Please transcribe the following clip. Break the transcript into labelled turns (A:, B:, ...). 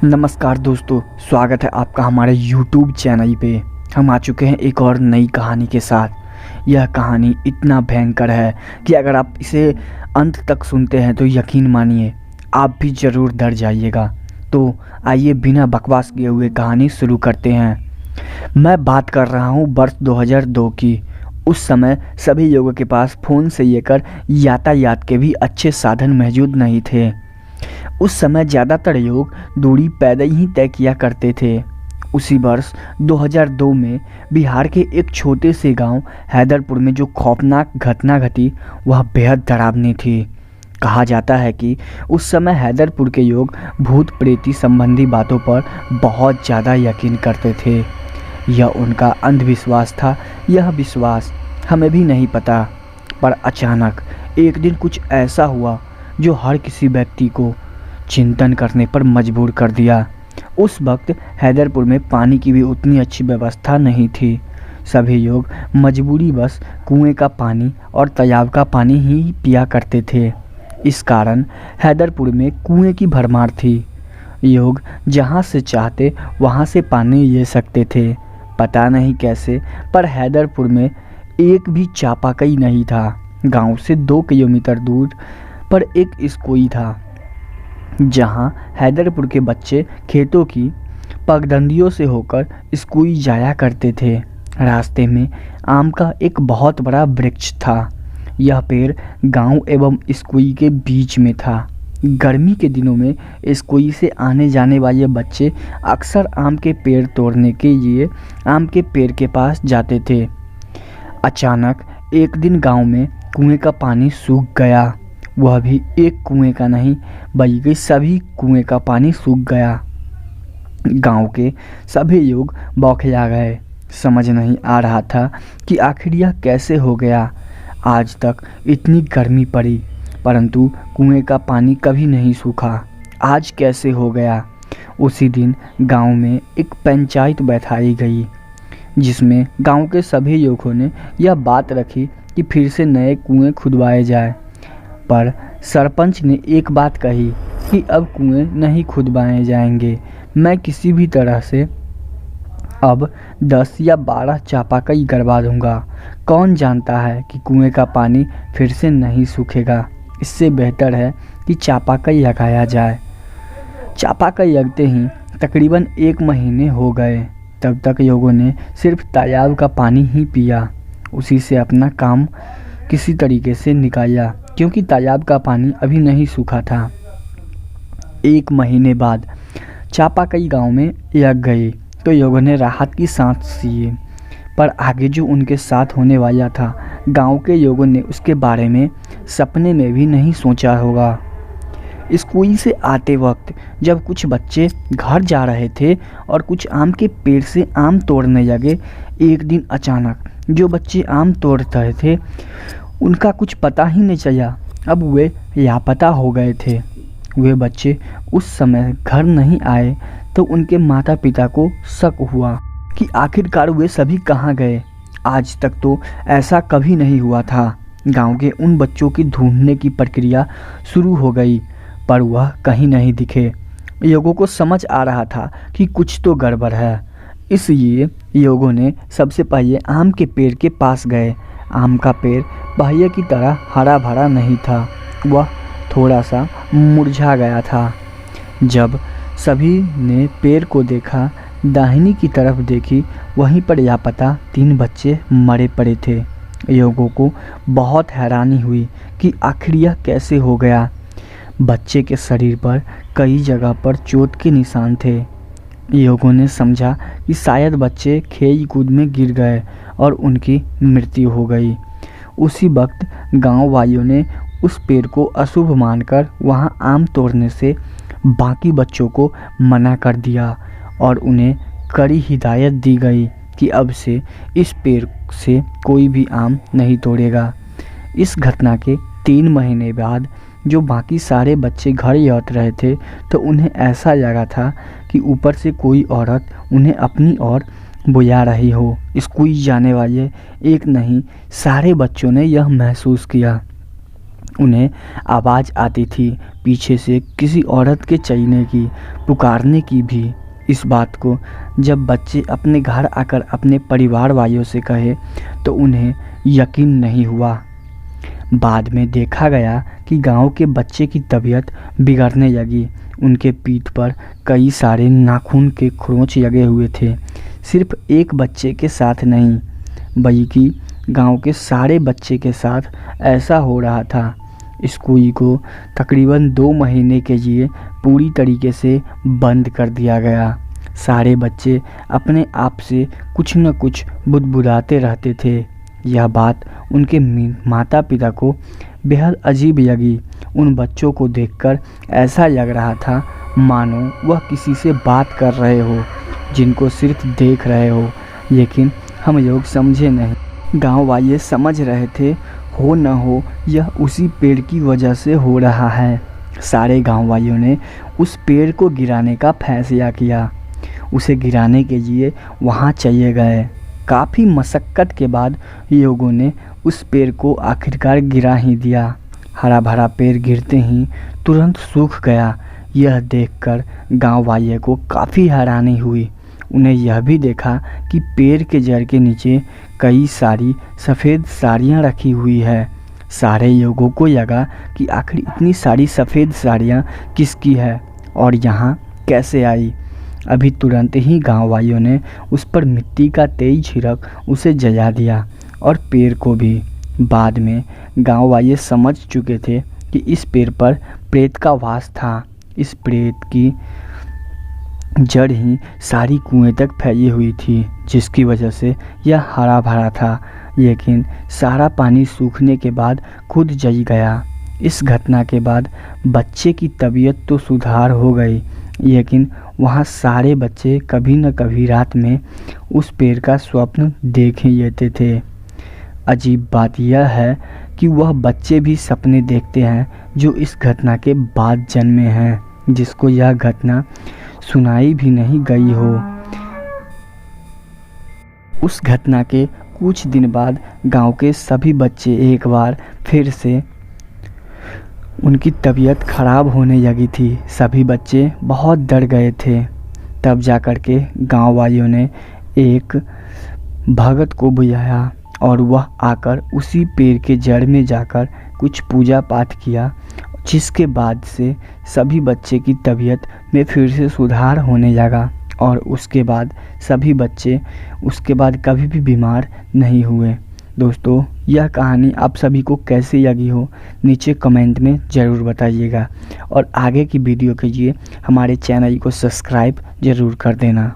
A: नमस्कार दोस्तों, स्वागत है आपका हमारे YouTube चैनल पे। हम आ चुके हैं एक और नई कहानी के साथ। यह कहानी इतना भयंकर है कि अगर आप इसे अंत तक सुनते हैं तो यकीन मानिए आप भी ज़रूर डर जाइएगा। तो आइए बिना बकवास किए हुए कहानी शुरू करते हैं। मैं बात कर रहा हूँ वर्ष 2002 की। उस समय सभी लोगों के पास फ़ोन से लेकर यातायात के भी अच्छे साधन मौजूद नहीं थे। उस समय ज़्यादातर लोग दूरी पैदल ही तय किया करते थे। उसी वर्ष 2002 में बिहार के एक छोटे से गांव हैदरपुर में जो खौफनाक घटना घटी वह बेहद डरावनी थी। कहा जाता है कि उस समय हैदरपुर के लोग भूत प्रेती संबंधी बातों पर बहुत ज़्यादा यकीन करते थे। यह उनका अंधविश्वास था। यह विश्वास हमें भी नहीं पता, पर अचानक एक दिन कुछ ऐसा हुआ जो हर किसी व्यक्ति को चिंतन करने पर मजबूर कर दिया। उस वक्त हैदरपुर में पानी की भी उतनी अच्छी व्यवस्था नहीं थी। सभी लोग मजबूरीवश कुएं का पानी और तालाब का पानी ही पिया करते थे। इस कारण हैदरपुर में कुएं की भरमार थी। लोग जहां से चाहते वहां से पानी ले सकते थे। पता नहीं कैसे, पर हैदरपुर में एक भी चापाकल नहीं था। गांव से 2 किलोमीटर दूर पर एक स्कूल था जहां हैदरपुर के बच्चे खेतों की पगडंडियों से होकर स्कूल जाया करते थे। रास्ते में आम का एक बहुत बड़ा वृक्ष था। यह पेड़ गांव एवं स्कूल के बीच में था। गर्मी के दिनों में स्कूल से आने जाने वाले बच्चे अक्सर आम के पेड़ तोड़ने के लिए आम के पेड़ के पास जाते थे। अचानक एक दिन गांव में कुएं का पानी सूख गया। वह भी एक कुएं का नहीं बल्कि सभी कुएं का पानी सूख गया। गांव के सभी लोग बौखला गए। समझ नहीं आ रहा था कि आखिर यह कैसे हो गया। आज तक इतनी गर्मी पड़ी परंतु कुएं का पानी कभी नहीं सूखा। आज कैसे हो गया। उसी दिन गांव में एक पंचायत बैठाई गई जिसमें गांव के सभी लोगों ने यह बात रखी कि फिर से नए कुएं खुदवाए जाए। पर सरपंच ने एक बात कही कि अब कुएं नहीं खुदवाए जाएंगे। मैं किसी भी तरह से अब 10 या 12 चापाकल गड़वा दूंगा। कौन जानता है कि कुएं का पानी फिर से नहीं सूखेगा। इससे बेहतर है कि चापाकल लगाया जाए। चापाकल लगते ही तकरीबन 1 महीने हो गए। तब तक लोगों ने सिर्फ तालाब का पानी ही पिया। उसी से अपना काम किसी तरीके से निकाला क्योंकि तालाब का पानी अभी नहीं सूखा था। 1 महीने बाद चापाकल गांव में लग गई तो लोगों ने राहत की सांस ली। पर आगे जो उनके साथ होने वाला था गांव के लोगों ने उसके बारे में सपने में भी नहीं सोचा होगा। स्कूल से आते वक्त जब कुछ बच्चे घर जा रहे थे और कुछ आम के पेड़ से आम तोड़ने लगे, एक दिन अचानक जो बच्चे आम तोड़ रहे थे उनका कुछ पता ही नहीं चला। अब वे लापता हो गए थे। वे बच्चे उस समय घर नहीं आए तो उनके माता पिता को शक हुआ कि आखिरकार वे सभी कहाँ गए। आज तक तो ऐसा कभी नहीं हुआ था। गांव के उन बच्चों की ढूंढने की प्रक्रिया शुरू हो गई पर वह कहीं नहीं दिखे। लोगों को समझ आ रहा था कि कुछ तो गड़बड़ है। इसलिए लोगों ने सबसे पहले आम के पेड़ के पास गए। आम का पेड़ पहले की तरह हरा भरा नहीं था। वह थोड़ा सा मुरझा गया था। जब सभी ने पेड़ को देखा, दाहिनी की तरफ देखी, वहीं पर लापता 3 बच्चे मरे पड़े थे। लोगों को बहुत हैरानी हुई कि आखिर यह कैसे हो गया। बच्चे के शरीर पर कई जगह पर चोट के निशान थे। लोगों ने समझा कि शायद बच्चे खेल कूद में गिर गए और उनकी मृत्यु हो गई। उसी वक्त गांव वालों ने उस पेड़ को अशुभ मानकर वहां आम तोड़ने से बाकी बच्चों को मना कर दिया और उन्हें कड़ी हिदायत दी गई कि अब से इस पेड़ से कोई भी आम नहीं तोड़ेगा। इस घटना के 3 महीने बाद जो बाकी सारे बच्चे घर लौट रहे थे तो उन्हें ऐसा लगा था कि ऊपर से कोई औरत उन्हें अपनी ओर बुला रही हो। स्कूल जाने वाले एक नहीं सारे बच्चों ने यह महसूस किया। उन्हें आवाज़ आती थी पीछे से किसी औरत के चीखने की, पुकारने की भी। इस बात को जब बच्चे अपने घर आकर अपने परिवार वालों से कहे तो उन्हें यकीन नहीं हुआ। बाद में देखा गया कि गांव के बच्चे की तबीयत बिगड़ने लगी। उनके पीठ पर कई सारे नाखून के खरोंच लगे हुए थे। सिर्फ एक बच्चे के साथ नहीं, बल्कि गांव के सारे बच्चे के साथ ऐसा हो रहा था। स्कूल को तकरीबन 2 महीने के लिए पूरी तरीके से बंद कर दिया गया। सारे बच्चे अपने आप से कुछ न कुछ बुदबुदाते रहते थे। यह बात उनके माता पिता को बेहद अजीब लगी। उन बच्चों को देखकर ऐसा लग रहा था मानो वह किसी से बात कर रहे हो, जिनको सिर्फ देख रहे हो, लेकिन हम लोग समझे नहीं। गांव वाले समझ रहे थे हो न हो यह उसी पेड़ की वजह से हो रहा है। सारे गांव वालों ने उस पेड़ को गिराने का फैसला किया। उसे गिराने के लिए वहां चले गए। काफ़ी मशक्क़त के बाद लोगों ने उस पेड़ को आखिरकार गिरा ही दिया। हरा भरा पेड़ गिरते ही तुरंत सूख गया। यह देखकर गांव वाले को काफ़ी हैरानी हुई। उन्हें यह भी देखा कि पेड़ के जड़ के नीचे कई सारी सफ़ेद साड़ियाँ रखी हुई है। सारे लोगों को लगा कि आखिर इतनी सारी सफ़ेद साड़ियाँ किसकी है और यहाँ कैसे आई। अभी तुरंत ही गांव वालों ने उस पर मिट्टी का तेल छिड़क उसे जला दिया और पेड़ को भी। बाद में गांव वाले समझ चुके थे कि इस पेड़ पर प्रेत का वास था। इस प्रेत की जड़ ही सारी कुएं तक फैली हुई थी, जिसकी वजह से यह हरा भरा था। लेकिन सारा पानी सूखने के बाद खुद जल गया। इस घटना के बाद बच्चे की तबीयत तो सुधार हो गई, लेकिन वहाँ सारे बच्चे कभी न कभी रात में उस पेड़ का स्वप्न देख ही लेते थे। अजीब बात यह है कि वह बच्चे भी सपने देखते हैं जो इस घटना के बाद जन्मे हैं, जिसको यह घटना सुनाई भी नहीं गई हो। उस घटना के कुछ दिन बाद गांव के सभी बच्चे एक बार फिर से उनकी तबीयत खराब होने लगी थी। सभी बच्चे बहुत डर गए थे। तब जाकर के गांव वालों ने एक भगत को बुलाया और वह आकर उसी पेड़ के जड़ में जाकर कुछ पूजा पाठ किया, जिसके बाद से सभी बच्चे की तबीयत में फिर से सुधार होने लगा और उसके बाद सभी बच्चे उसके बाद कभी भी बीमार नहीं हुए। दोस्तों, यह कहानी आप सभी को कैसी लगी हो नीचे कमेंट में ज़रूर बताइएगा और आगे की वीडियो के लिए हमारे चैनल को सब्सक्राइब ज़रूर कर देना।